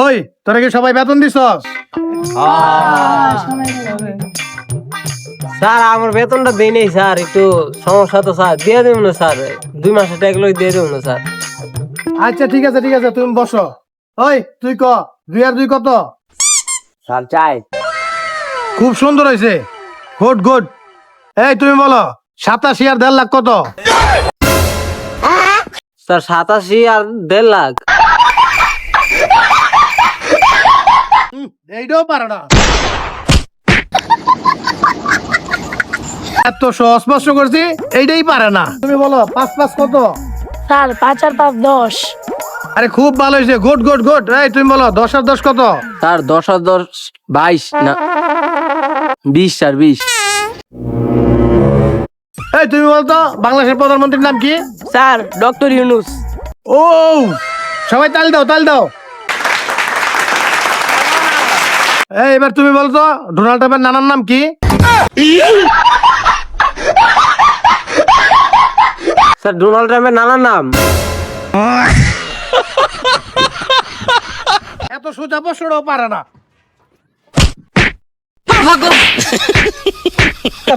ওই তোরা কি সবাই বেতন দিছস? স্যার আমার বেতনটা দেই নেই স্যার, একটু সমস্যা তো স্যার, দিয়ে দেবো না স্যার, 2 মাসের টাকা দিয়ে দেবো না স্যার। আচ্ছা ঠিক আছে তুমি বসো। ওই তুই ক 2 আর 2 কত? স্যার চাই। খুব সুন্দর হয়েছে, গুড গুড। এই তুমি বলো 87 আর 1.5 লাখ কত? স্যার 87 আর 1.5 লাখ। এইটাও পারে না, এত সহজ প্রশ্ন করছি এইটাই পারে না। তুমি বলো 5 5 কত? স্যার 5 আর 5 10। আরে খুব ভালো হয়েছে, গুড গুড গুড। এই তুমি বলো 10 আর 10 কত? স্যার 10 আর 10 22 না 20 স্যার 20। এই তুমি বলতো বাংলাদেশের প্রধানমন্ত্রীর নাম কি? Sir doctor Yunus. ও সবাই তাল দাও তাল দাও। এই এবার তুমি বলতো ডোনাল্ড ট্রাম্পের নানার নাম কি? স্যার ডোনাল্ড ট্রাম্পের নানার নাম? এত সোজা প্রশ্নটাও পারে না।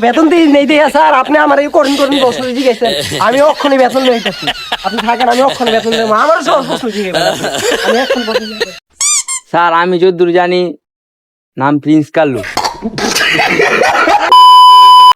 বেতন দিয়ে নেই দেয়া স্যার, আপনি আমার এই করেন প্রশ্ন জিজ্ঞেসেন, আমি অক্ষণে বেতন নিয়ে যাচ্ছি, আপনি থাকেন, আমি অক্ষণে বেতন দেবো, আমার সব প্রশ্ন জিজ্ঞেস আমি এখন স্যার আমি যতদূর জানি নাম প্রিন্স কাল্লু।